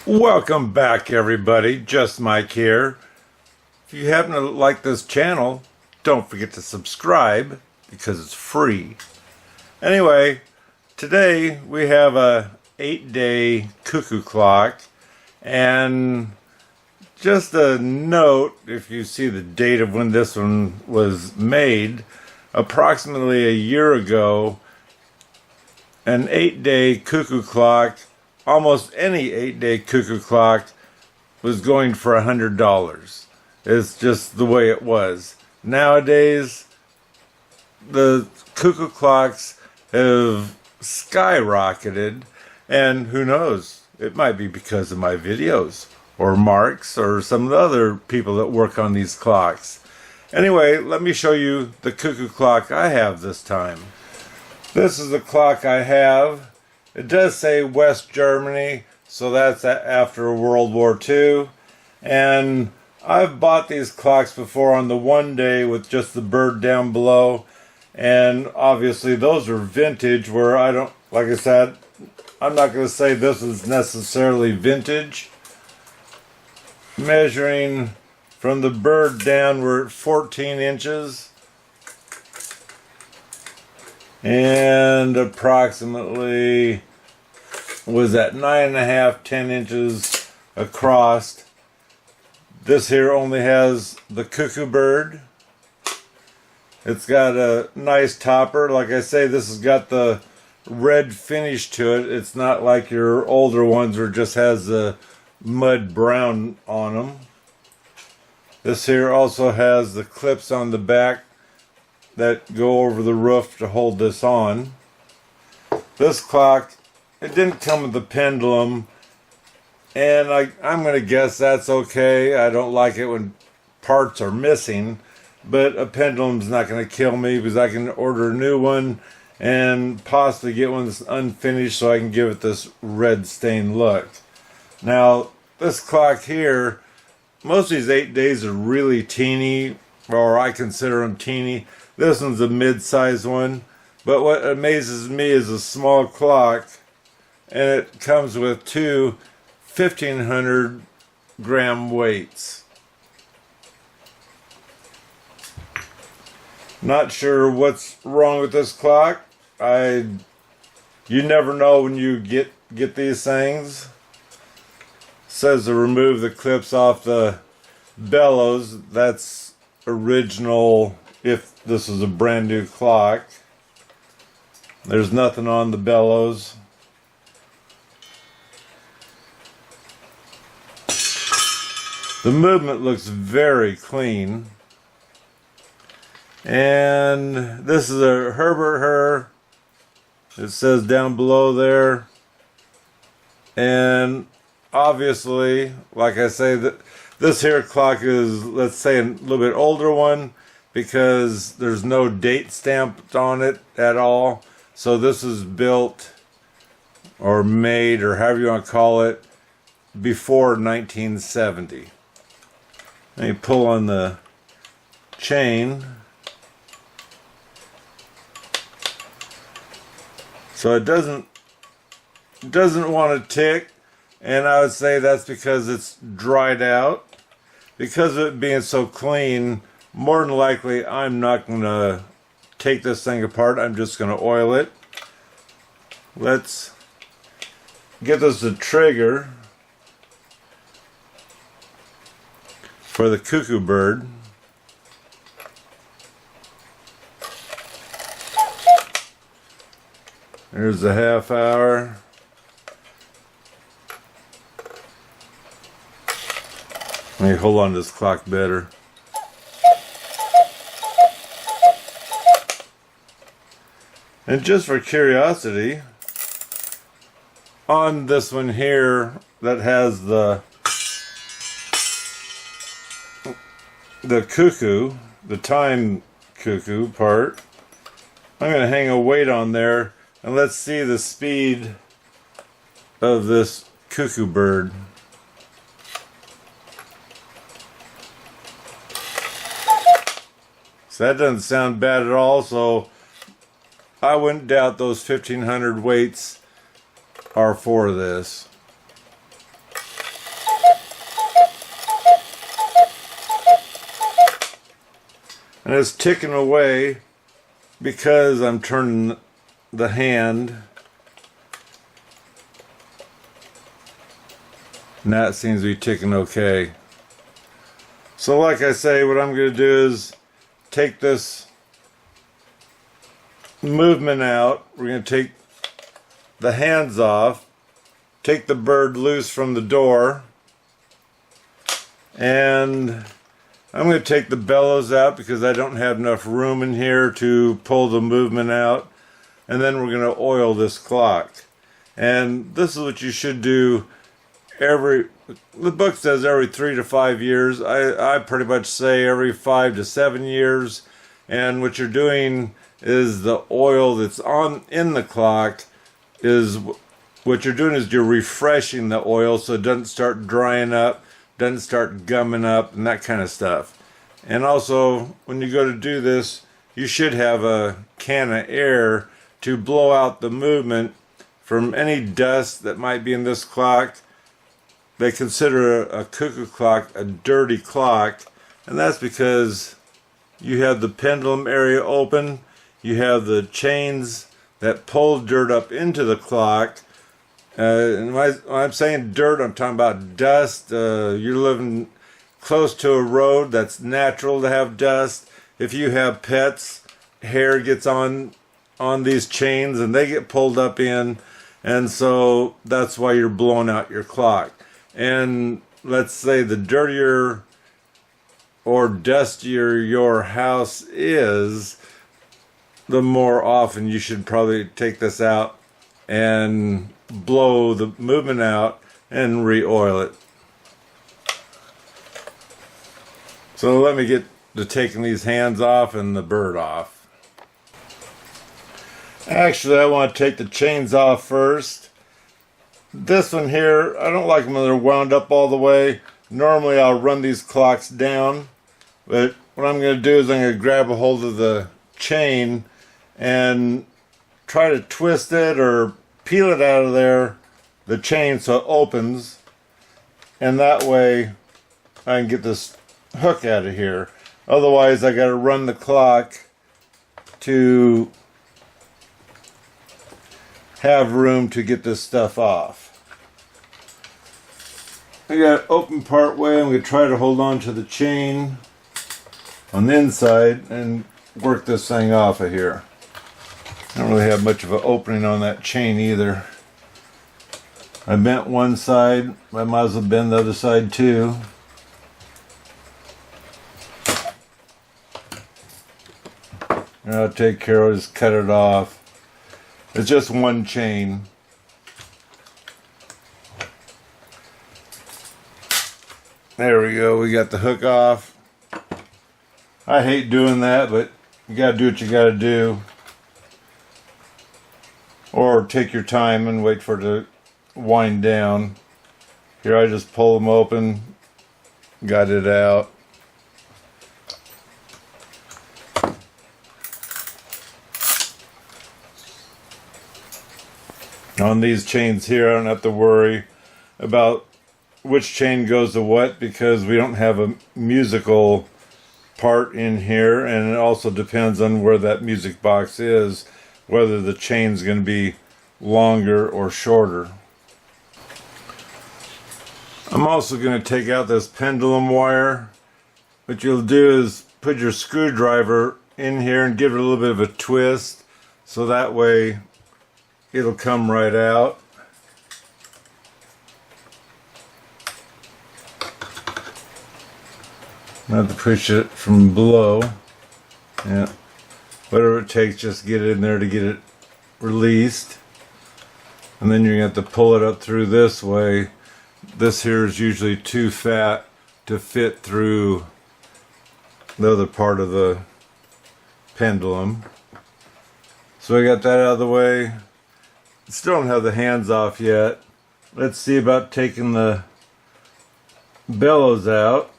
Welcome back, everybody. Just Mike here. If you happen to like this channel, don't forget to subscribe because it's free. Anyway, today we have a 8-day cuckoo clock, and just a note, if you see the date of when this one was made, approximately a year ago, an 8-day cuckoo clock, almost any 8-day cuckoo clock, was going for $100. It's just the way it was. Nowadays, the cuckoo clocks have skyrocketed, and who knows, it might be because of my videos, or Mark's, or some of the other people that work on these clocks. Anyway, let me show you the cuckoo clock I have this time. This is the clock I have. It does say West Germany, so that's after World War II. And I've bought these clocks before on the 1 day with just the bird down below. And obviously those are vintage, where I don't, like I said, I'm not going to say this is necessarily vintage. Measuring from the bird down, we're at 14 inches. And approximately was at 9.5, 10 inches across. This here only has the cuckoo bird. It's got a nice topper. Like I say, this has got the red finish to it. It's not like your older ones where it just has the mud brown on them. This here also has the clips on the back that go over the roof to hold this on. This clock, it didn't come with the pendulum, and I'm going to guess that's okay. I don't like it when parts are missing, but a pendulum's not going to kill me because I can order a new one and possibly get one that's unfinished so I can give it this red stained look. Now, this clock here, most of these 8 days are really teeny, or I consider them teeny. This one's a mid-sized one, but what amazes me is a small clock, and it comes with two 1,500 gram weights. Not sure what's wrong with this clock. You never know when you get these things. It says to remove the clips off the bellows. That's original. If this is a brand new clock, there's nothing on the bellows. The movement looks very clean. And this is a Herbert Herr. It says down below there. And obviously, like I say, this here clock is, let's say, a little bit older one, because there's no date stamped on it at all. So this is built or made, or however you want to call it, before 1970. Let me pull on the chain. So it doesn't want to tick, and I would say that's because it's dried out. Because of it being so clean, more than likely, I'm not going to take this thing apart. I'm just going to oil it. Let's get this a trigger for the cuckoo bird. There's the half hour. Let me hold on to this clock better. And just for curiosity, on this one here that has the cuckoo, the time cuckoo part, I'm going to hang a weight on there, and let's see the speed of this cuckoo bird. So that doesn't sound bad at all, so I wouldn't doubt those 1,500 weights are for this. and it's ticking away because I'm turning the hand. And that seems to be ticking okay. So like I say, what I'm going to do is take this movement out. We're going to take the hands off, take the bird loose from the door, and I'm going to take the bellows out because I don't have enough room in here to pull the movement out. And then we're going to oil this clock. And this is what you should do the book says every 3 to 5 years. I pretty much say every 5 to 7 years. And what you're doing is the oil that's in the clock is what you're doing is you're refreshing the oil so it doesn't start drying up, doesn't start gumming up, and that kind of stuff. And also, when you go to do this, you should have a can of air to blow out the movement from any dust that might be in this clock. They consider a cuckoo clock a dirty clock, and that's because you have the pendulum area open, you have the chains that pull dirt up into the clock. And when I'm saying dirt, I'm talking about dust. You're living close to a road, that's natural to have dust. If you have pets, hair gets on these chains and they get pulled up in, and so that's why you're blowing out your clock. And let's say the dirtier or dustier your house is, the more often you should probably take this out and blow the movement out and re-oil it. So let me get to taking these hands off and the bird off. Actually, I want to take the chains off first. This one here, I don't like them when they're wound up all the way. Normally I'll run these clocks down, but what I'm going to do is I'm going to grab a hold of the chain and try to twist it or peel it out of there, the chain, so it opens, and that way I can get this hook out of here. Otherwise I got to run the clock to have room to get this stuff off. I got it open part way. I'm going to try to hold on to the chain on the inside and work this thing off of here. I don't really have much of an opening on that chain either. I bent one side, I might as well bend the other side too. And I'll take care of it, just cut it off. It's just one chain. There we go, we got the hook off. I hate doing that, but you gotta do what you gotta do. Or take your time and wait for it to wind down. Here I just pull them open, got it out. On these chains here, I don't have to worry about which chain goes to what because we don't have a musical part in here, and it also depends on where that music box is, whether the chain's going to be longer or shorter. I'm also going to take out this pendulum wire. What you'll do is put your screwdriver in here and give it a little bit of a twist so that way it'll come right out. I have to push it from below. Yeah, whatever it takes, just get it in there to get it released. And then you're going to have to pull it up through this way. This here is usually too fat to fit through the other part of the pendulum. So I got that out of the way. Still don't have the hands off yet. Let's see about taking the bellows out.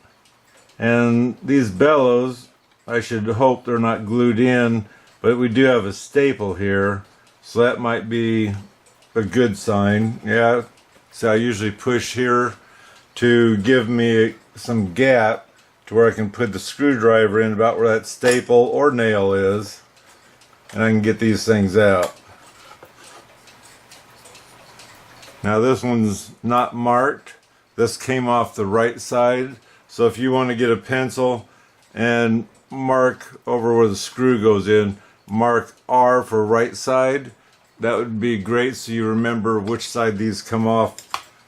And these bellows, I should hope they're not glued in, but we do have a staple here, so that might be a good sign. Yeah, so I usually push here to give me some gap to where I can put the screwdriver in about where that staple or nail is, and I can get these things out. Now this one's not marked. This came off the right side, so if you want to get a pencil and mark over where the screw goes in, mark R for right side. That would be great, so you remember which side these come off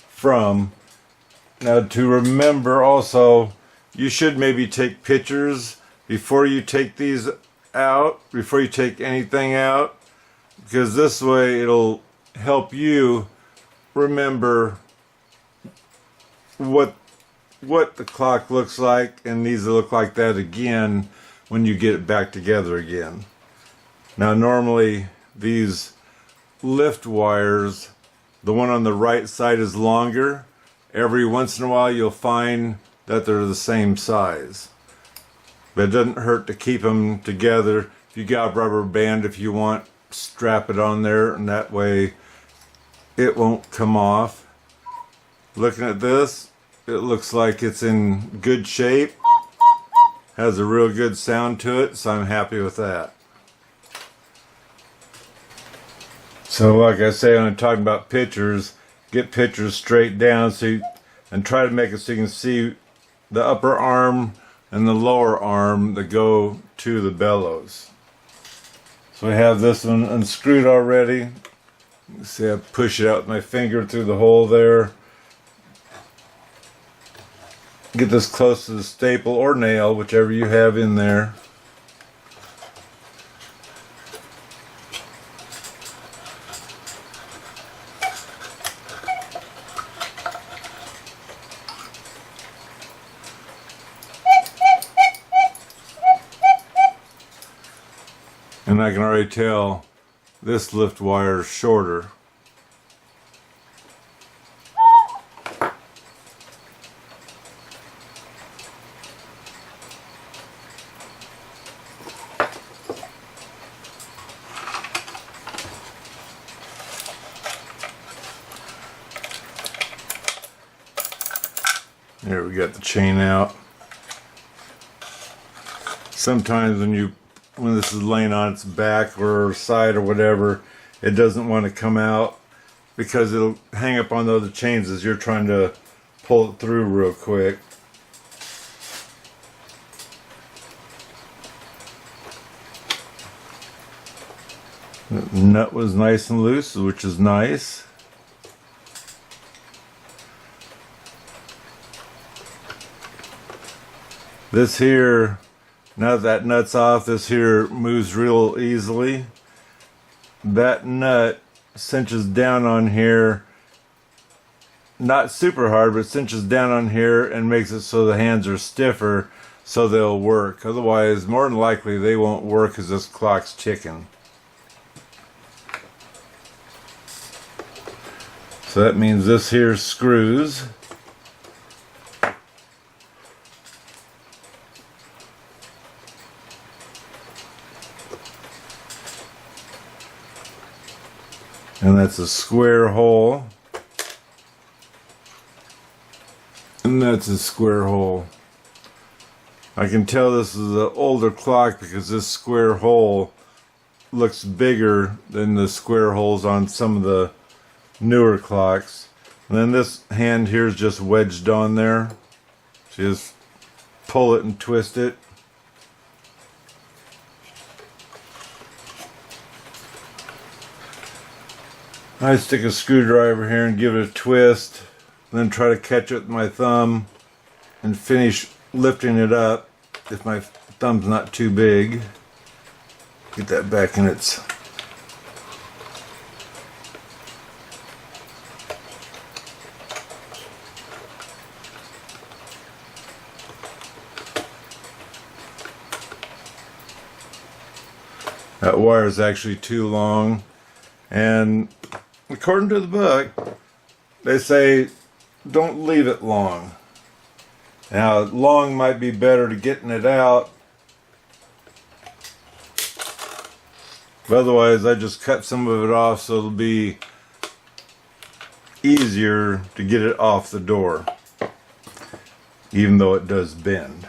from. Now to remember also, you should maybe take pictures before you take these out, before you take anything out, because this way it'll help you remember what the clock looks like, and these will look like that again when you get it back together again. Now normally these lift wires, the one on the right side is longer. Every once in a while you'll find that they're the same size, but it doesn't hurt to keep them together. If you got a rubber band, if you want, strap it on there, and that way it won't come off. Looking at this, it looks like it's in good shape, has a real good sound to it, so I'm happy with that. So like I say, when I'm talking about pictures, get pictures straight down and try to make it so you can see the upper arm and the lower arm that go to the bellows. So I have this one unscrewed already. You see I push it out with my finger through the hole there. Get this close to the staple or nail, whichever you have in there. And I can already tell this lift wire is shorter. There, we got the chain out. Sometimes when this is laying on its back or side or whatever, it doesn't want to come out because it'll hang up on the other chains as you're trying to pull it through real quick. The nut was nice and loose, which is nice. This here, now that nut's off, this here moves real easily. That nut cinches down on here, not super hard, but cinches down on here and makes it so the hands are stiffer so they'll work. Otherwise, more than likely, they won't work because this clock's ticking. So that means this here screws. And that's a square hole. And that's a square hole. I can tell this is an older clock because this square hole looks bigger than the square holes on some of the newer clocks. And then this hand here is just wedged on there. So you just pull it and twist it. I stick a screwdriver here and give it a twist, and then try to catch it with my thumb and finish lifting it up if my thumb's not too big. Get that back in its... That wire is actually too long, and according to the book, they say don't leave it long. Now, long might be better to getting it out, but otherwise I just cut some of it off so it'll be easier to get it off the door, even though it does bend.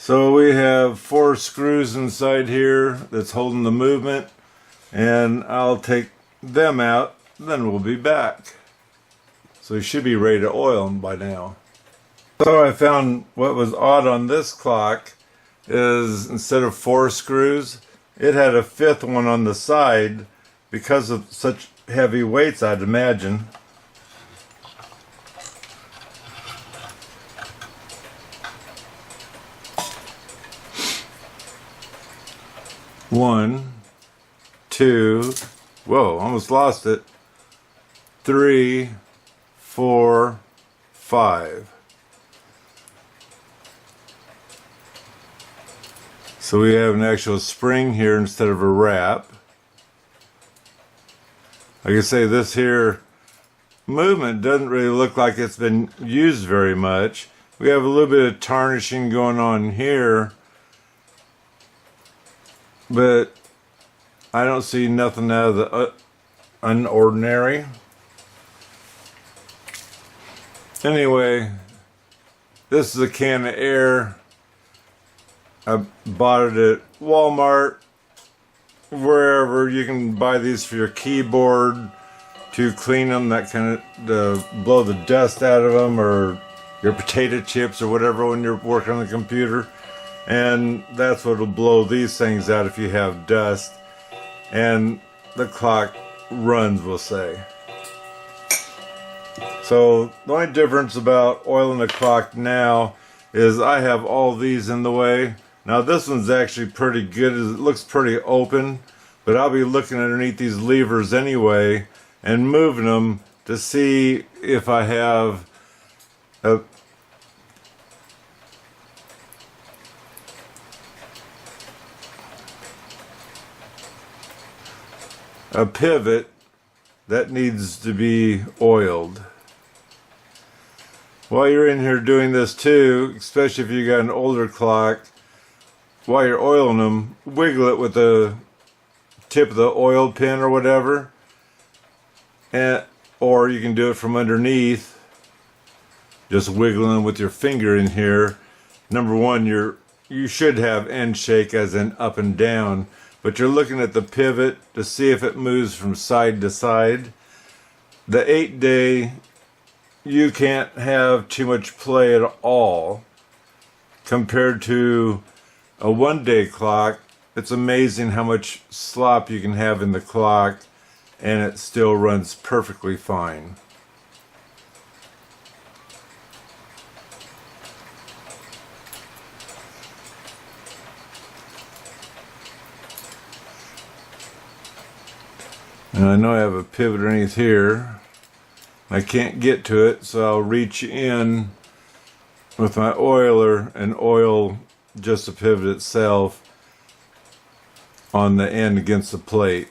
So we have 4 screws inside here that's holding the movement, and I'll take them out, then we'll be back. So we should be ready to oil them by now. So I found what was odd on this clock is instead of 4 screws, it had a 5th one on the side because of such heavy weights, I'd imagine. One, two, whoa, almost lost it. 3, 4, 5. So we have an actual spring here instead of a wrap. Like I say, this here movement doesn't really look like it's been used very much. We have a little bit of tarnishing going on here, but I don't see nothing out of the unordinary. Anyway, this is a can of air. I bought it at Walmart, wherever. You can buy these for your keyboard to clean them, that kind of, to blow the dust out of them, or your potato chips or whatever when you're working on the computer. And that's what will blow these things out if you have dust. And the clock runs, we'll say. So the only difference about oiling the clock now is I have all these in the way. Now this one's actually pretty good. It looks pretty open, but I'll be looking underneath these levers anyway and moving them to see if I have a pivot that needs to be oiled. While you're in here doing this too, especially if you got an older clock, while you're oiling them, wiggle it with the tip of the oil pin or whatever, or you can do it from underneath, just wiggling them with your finger in here. Number one, you should have end shake as in up and down, but you're looking at the pivot to see if it moves from side to side. The 8-day, you can't have too much play at all compared to a 1-day clock. It's amazing how much slop you can have in the clock and it still runs perfectly fine. And I know I have a pivot underneath here. I can't get to it, so I'll reach in with my oiler and oil just the pivot itself on the end against the plate.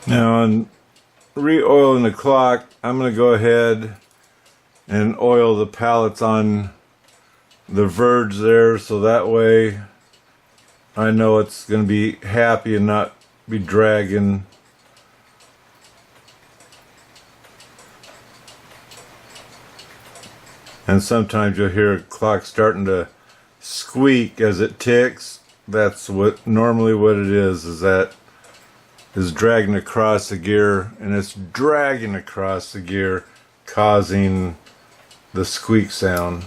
Now on re-oiling the clock, I'm going to go ahead and oil the pallets on the verge there, so that way I know it's going to be happy and not be dragging. And sometimes you'll hear a clock starting to squeak as it ticks. That's what normally what it is that is dragging across the gear, and it's dragging across the gear, causing the squeak sound.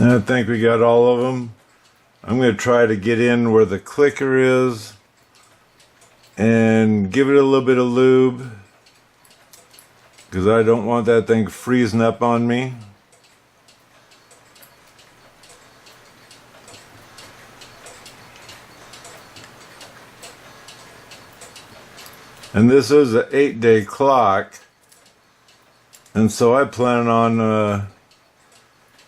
I think we got all of them. I'm going to try to get in where the clicker is and give it a little bit of lube, because I don't want that thing freezing up on me. And this is an 8-day clock, and so I plan on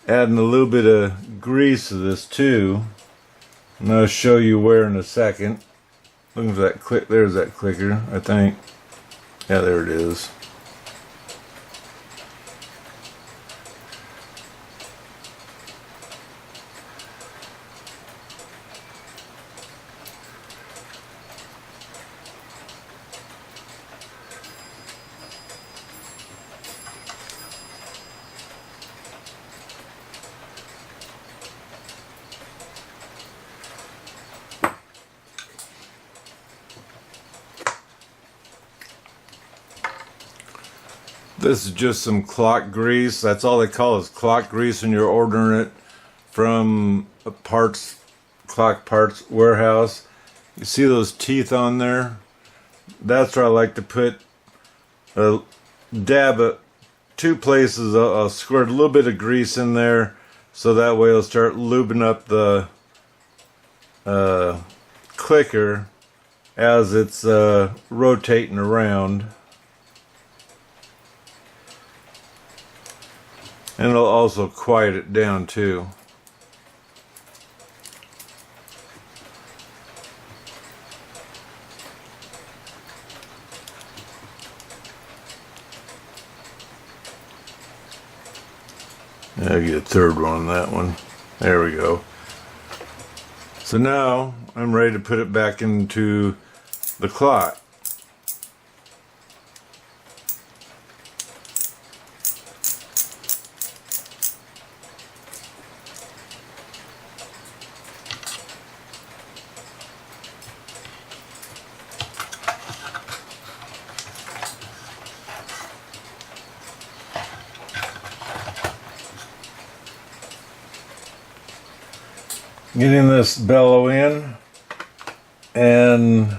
adding a little bit of grease to this too, and I'll show you where in a second. Looking for that click. There's that clicker, I think. Yeah, there it is. This is just some clock grease. That's all they call is clock grease when you're ordering it from a clock parts warehouse. You see those teeth on there? That's where I like to put a dab at 2 places. I'll squirt a little bit of grease in there, so that way it'll start lubing up the clicker as it's rotating around. And it'll also quiet it down too. I'll get a third one on that one. There we go. So now I'm ready to put it back into the clock. Getting this bellow in, and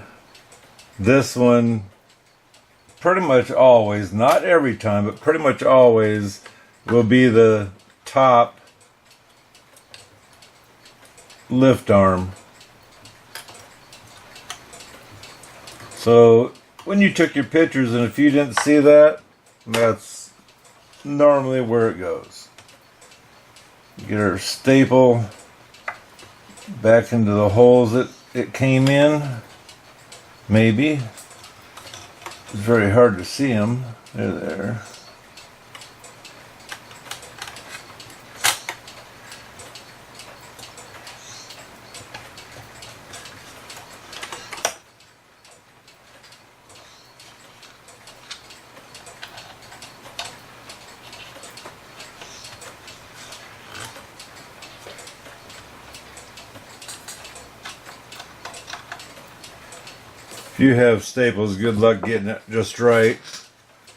this one pretty much always, not every time, but pretty much always will be the top lift arm. So when you took your pictures, and if you didn't see that, that's normally where it goes. Get our staple back into the holes that it came in. Maybe. It's very hard to see them. They're there. If you have staples, good luck getting it just right.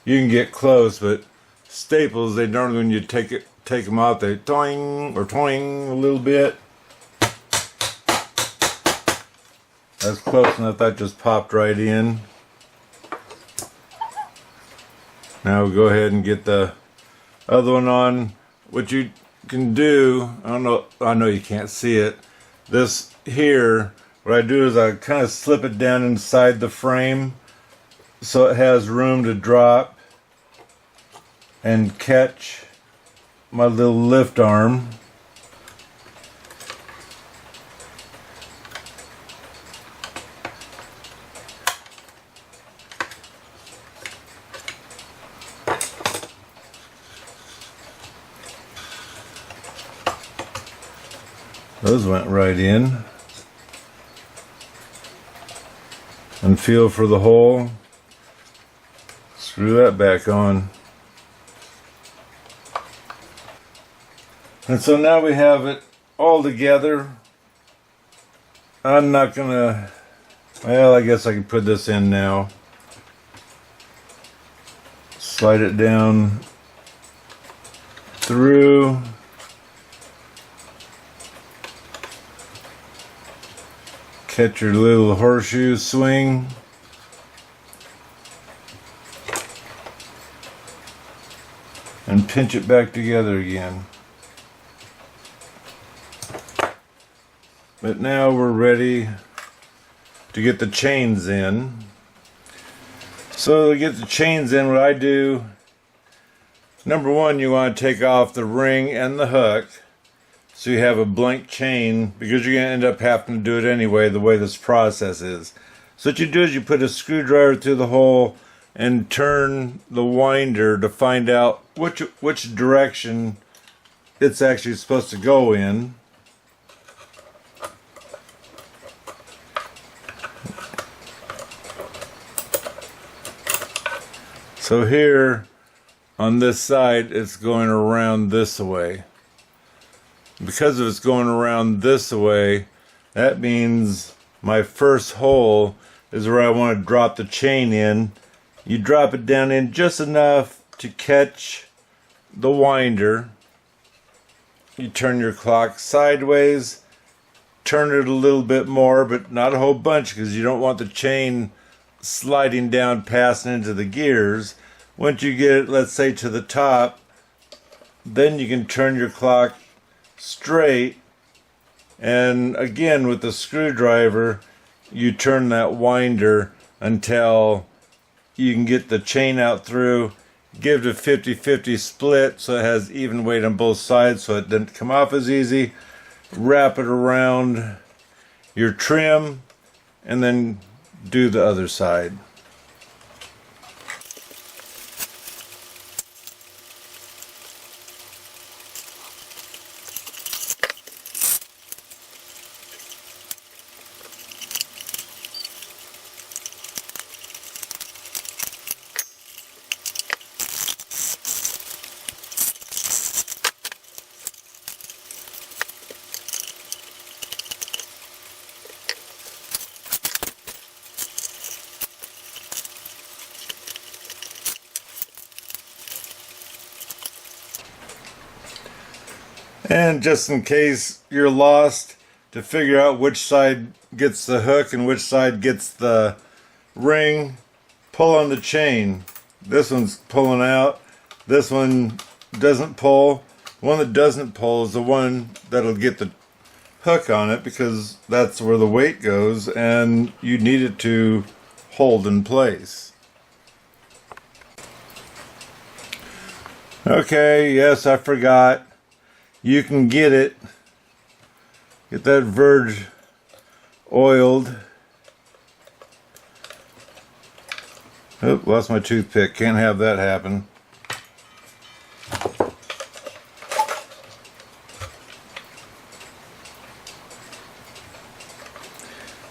You can get close, but staples, they normally, when you take them out, they toing or toing a little bit. That's close enough. That just popped right in. Now we'll go ahead and get the other one on. What you can do, I know you can't see it. This here, what I do is I kind of slip it down inside the frame so it has room to drop and catch my little lift arm. Those went right in. And feel for the hole. Screw that back on. And so now we have it all together. I'm not gonna, well, I guess I can put this in now. Slide it down through. Catch your little horseshoe swing. And pinch it back together again. But now we're ready to get the chains in. So to get the chains in, what I do, number one, you want to take off the ring and the hook so you have a blank chain, because you're going to end up having to do it anyway the way this process is. So what you do is you put a screwdriver through the hole and turn the winder to find out which direction it's actually supposed to go in. So here on this side it's going around this way. Because if it's going around this way, that means my first hole is where I want to drop the chain in. You drop it down in just enough to catch the winder. You turn your clock sideways, turn it a little bit more, but not a whole bunch, because you don't want the chain sliding down, passing into the gears. Once you get it, let's say, to the top, then you can turn your clock straight, and again with the screwdriver you turn that winder until you can get the chain out through. Give it a 50-50 split so it has even weight on both sides so it doesn't come off as easy. Wrap it around your trim and then do the other side. And just in case you're lost, to figure out which side gets the hook and which side gets the ring, pull on the chain. This one's pulling out. This one doesn't pull. The one that doesn't pull is the one that'll get the hook on it, because that's where the weight goes and you need it to hold in place. Okay, yes, I forgot. You can get that verge oiled. Oh, lost my toothpick. Can't have that happen.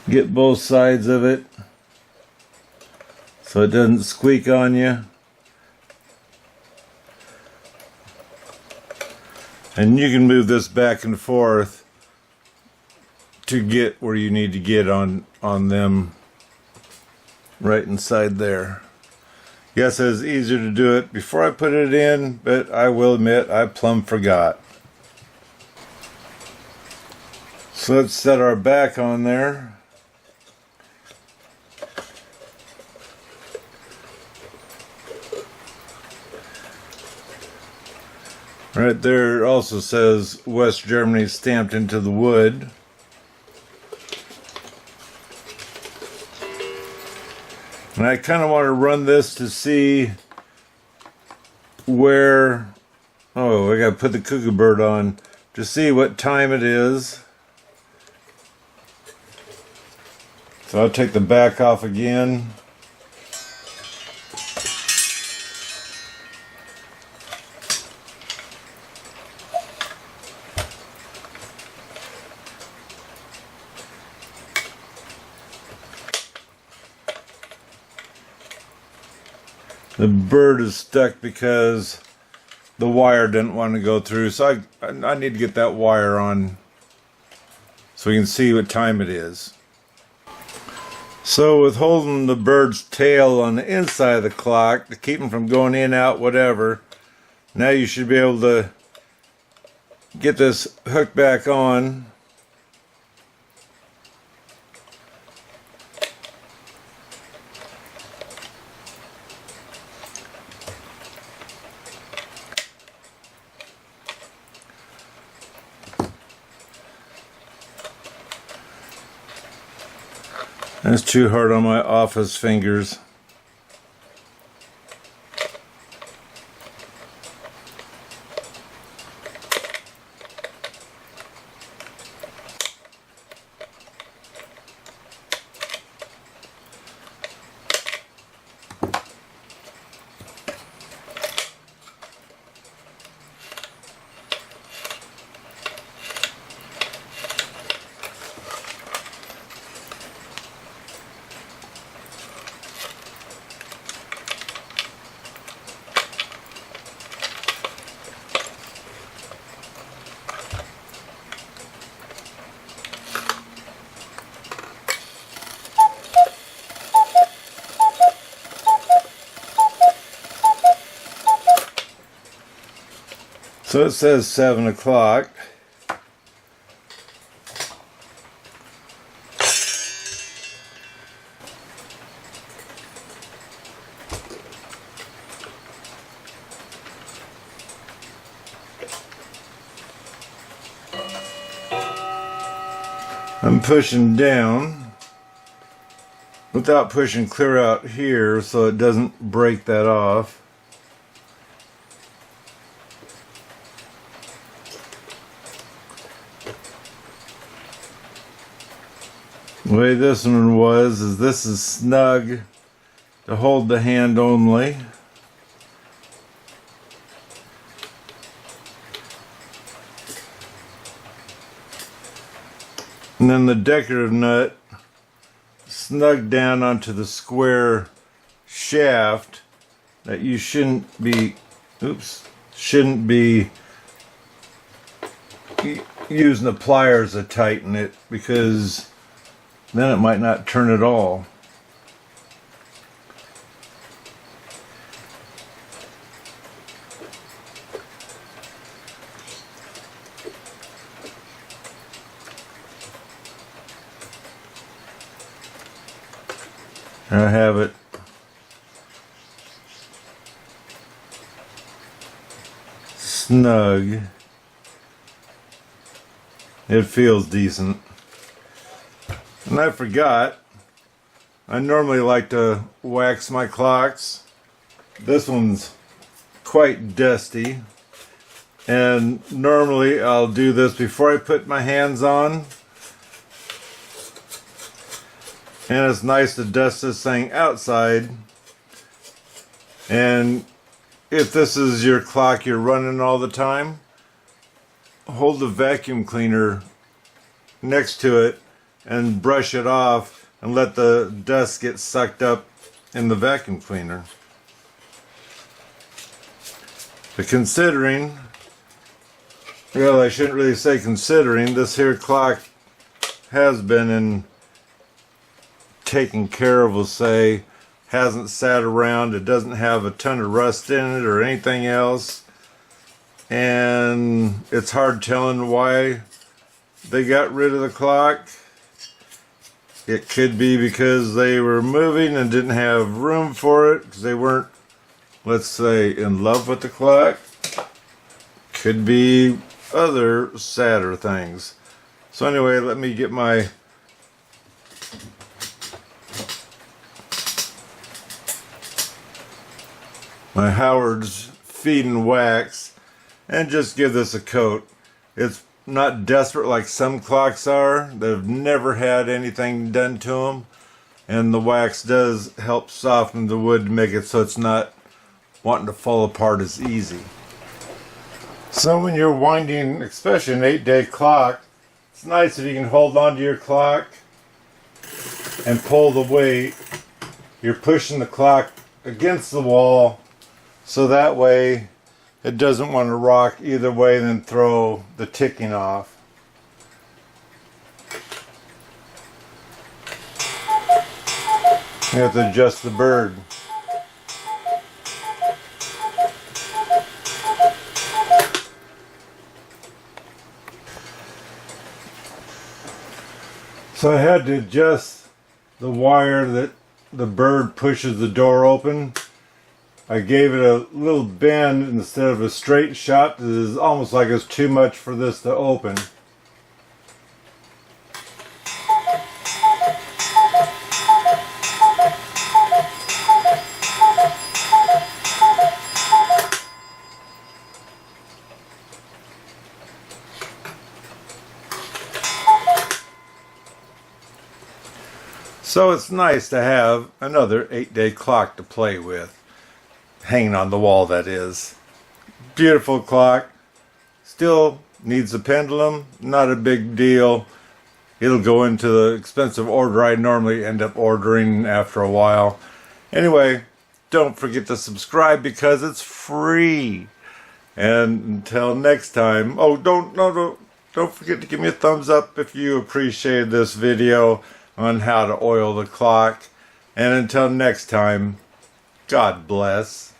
Get both sides of it so it doesn't squeak on you. And you can move this back and forth to get where you need to get on them right inside there. Yes, it was easier to do it before I put it in, but I will admit I plumb forgot. So let's set our back on there. Right there it also says West Germany stamped into the wood. And I kind of want to run this to see where Oh, I gotta put the cuckoo bird on to see what time it is. So I'll take the back off again. The bird is stuck because the wire didn't want to go through, so I need to get that wire on so we can see what time it is. So with holding the bird's tail on the inside of the clock to keep him from going in, out, whatever, now you should be able to get this hooked back on. That's too hard on my office fingers. So it says 7 o'clock. I'm pushing down without pushing clear out here so it doesn't break that off. The way this one was is this is snug to hold the hand only. And then the decorative nut snug down onto the square shaft that you shouldn't be using the pliers to tighten it, because then it might not turn at all. I have it. Snug. It feels decent. And I forgot, I normally like to wax my clocks. This one's quite dusty, and normally I'll do this before I put my hands on. And it's nice to dust this thing outside. And if this is your clock you're running all the time, hold the vacuum cleaner next to it and brush it off and let the dust get sucked up in the vacuum cleaner. But considering, well, I shouldn't really say considering, this here clock has been taken care of, we'll say, hasn't sat around, it doesn't have a ton of rust in it or anything else, and it's hard telling why they got rid of the clock. It could be because they were moving and didn't have room for it, because they weren't, let's say, in love with the clock. Could be other sadder things. So anyway, let me get my Howard's feed and wax and just give this a coat. It's not desperate like some clocks are that have never had anything done to them, and the wax does help soften the wood to make it so it's not wanting to fall apart as easy. So when you're winding, especially an 8-day clock, it's nice if you can hold on to your clock and pull the weight. You're pushing the clock against the wall, so that way it doesn't want to rock either way and then throw the ticking off. You have to adjust the bird. So I had to adjust the wire that the bird pushes the door open. I gave it a little bend instead of a straight shot. This is almost like it's too much for this to open. So it's nice to have another 8-day clock to play with. Hanging on the wall, that is. Beautiful clock. Still needs a pendulum. Not a big deal. It'll go into the expensive order I normally end up ordering after a while. Anyway, don't forget to subscribe because it's free. And until next time, don't forget to give me a thumbs up if you appreciated this video on how to oil the clock. And until next time, God bless.